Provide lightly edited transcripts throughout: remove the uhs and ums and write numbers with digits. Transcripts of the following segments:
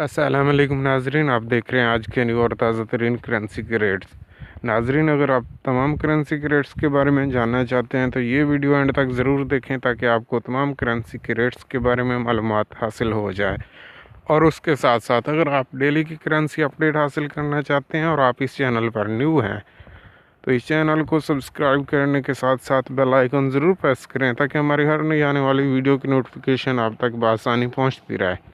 अस्सलाम वालेकुम नाजरीन, आप देख रहे हैं आज के न्यू और ताज़ा तरीन करेंसी के रेट्स। नाजरीन, अगर आप तमाम करेंसी के रेट्स के बारे में जानना चाहते हैं तो ये वीडियो एंड तक ज़रूर देखें ताकि आपको तमाम करेंसी के रेट्स के बारे में मालूमात हासिल हो जाए। और उसके साथ साथ अगर आप डेली की करेंसी अपडेट हासिल करना चाहते हैं और आप इस चैनल पर न्यू हैं तो इस चैनल को सब्सक्राइब करने के साथ साथ बेल आइकन ज़रूर प्रेस करें ताकि हमारी हर नई आने वाली वीडियो की नोटिफिकेशन आप तक बआसानी पहुँचती रहे।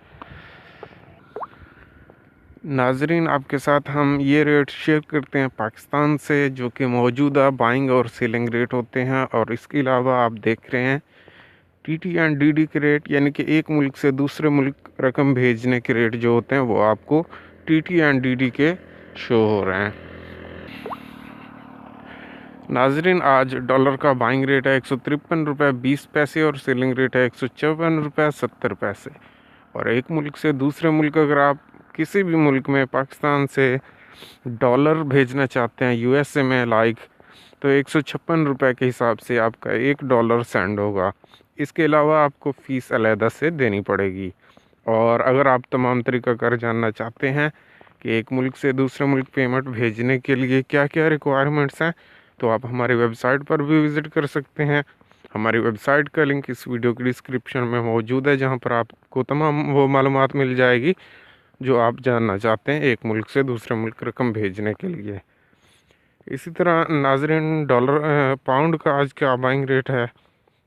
नाजरीन, आपके साथ हम ये रेट शेयर करते हैं पाकिस्तान से, जो कि मौजूदा बाइंग और सेलिंग रेट होते हैं। और इसके अलावा आप देख रहे हैं टीटी एंड डीडी के रेट, यानी कि एक मुल्क से दूसरे मुल्क रकम भेजने के रेट जो होते हैं वो आपको टीटी एंड डीडी के शो हो रहे हैं। नाजरीन, आज डॉलर का बाइंग रेट है 153 रुपये 20 पैसे और सेलिंग रेट है 154 रुपये 70 पैसे। और एक मुल्क से दूसरे मुल्क अगर आप किसी भी मुल्क में पाकिस्तान से डॉलर भेजना चाहते हैं यूएसए में तो 156 रुपये के हिसाब से आपका $1 सेंड होगा। इसके अलावा आपको फ़ीस अलहदा से देनी पड़ेगी। और अगर आप तमाम तरीक़ाकार जानना चाहते हैं कि एक मुल्क से दूसरे मुल्क पेमेंट भेजने के लिए क्या क्या रिक्वायरमेंट्स हैं तो आप हमारी वेबसाइट पर भी विज़िट कर सकते हैं। हमारी वेबसाइट का लिंक इस वीडियो की डिस्क्रिप्शन में मौजूद है, जहां पर आपको तमाम वो मालूमात मिल जाएगी जो आप जानना चाहते हैं एक मुल्क से दूसरे मुल्क रकम भेजने के लिए। इसी तरह नाजरीन, पाउंड का आज का बाइंग रेट है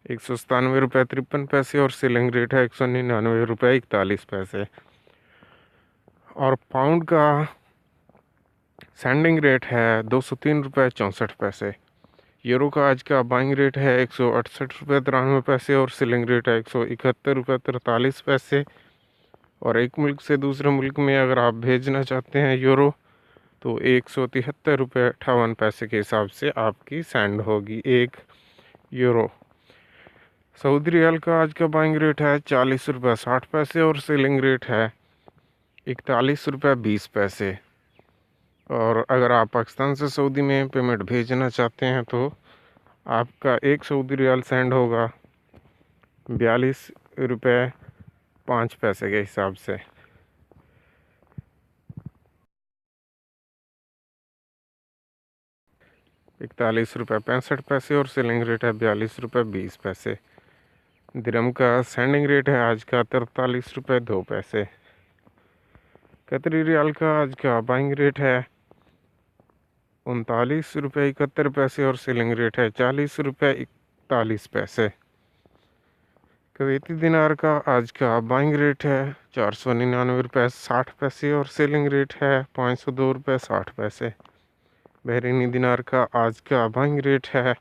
197 रुपये 53 पैसे और सेलिंग रेट है 199 रुपये 41 पैसे। और पाउंड का सेंडिंग रेट है 203 रुपये 64 पैसे। यूरो का आज का बाइंग रेट है 168 रुपये 93 पैसे और सेलिंग रेट है 171 रुपये 43 पैसे। और एक मुल्क से दूसरे मुल्क में अगर आप भेजना चाहते हैं यूरो तो 173 रुपये 58 पैसे के हिसाब से आपकी सेंड होगी एक यूरो। सऊदी रियाल का आज का बाइंग रेट है 40 रुपये 60 पैसे और सेलिंग रेट है 41 रुपये 20 पैसे। और अगर आप पाकिस्तान से सऊदी में पेमेंट भेजना चाहते हैं तो आपका एक सऊदी रियाल सेंड होगा 42 रुपये 5 पैसे के हिसाब से। $41 रुपये 65 पैसे और सेलिंग रेट है 42 रुपये 20 पैसे। दिरहम का सेंडिंग रेट है आज का 43 रुपये 2 पैसे। कतरी रियाल का आज का बाइंग रेट है 39 रुपये 71 पैसे और सेलिंग रेट है 40 रुपये 41 पैसे। कुवैती दिनार का आज का बाइंग रेट है 499 रुपये 60 पैसे और सेलिंग रेट है 502 रुपये 60 पैसे। बहरीनी दिनार का आज का बाइंग रेट है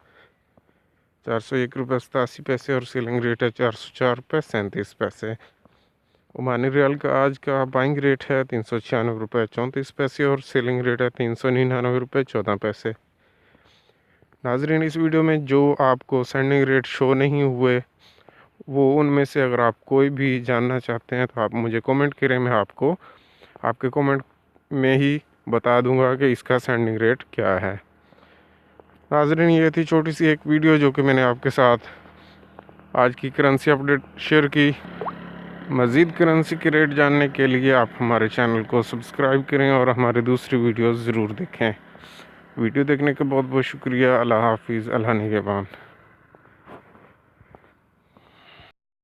401 रुपये 87 पैसे और सेलिंग रेट है 404 रुपये 37 पैसे। ओमानी रियाल का आज का बाइंग रेट है 396 रुपये 34 पैसे और सेलिंग रेट है 399 रुपये 14 पैसे। नाजरीन, इस वीडियो में जो आपको सेंडिंग रेट शो नहीं हुए वो उनमें से अगर आप कोई भी जानना चाहते हैं तो आप मुझे कमेंट करें, मैं आपको आपके कमेंट में ही बता दूंगा कि इसका सेंडिंग रेट क्या है। नाजरीन, ये थी छोटी सी एक वीडियो जो कि मैंने आपके साथ आज की करेंसी अपडेट शेयर की। मज़ीद करेंसी के रेट जानने के लिए आप हमारे चैनल को सब्सक्राइब करें और हमारी दूसरी वीडियोज़ ज़रूर देखें। वीडियो देखने का बहुत बहुत शुक्रिया। अल्लाह हाफिज़, अल्लाह निगहबान।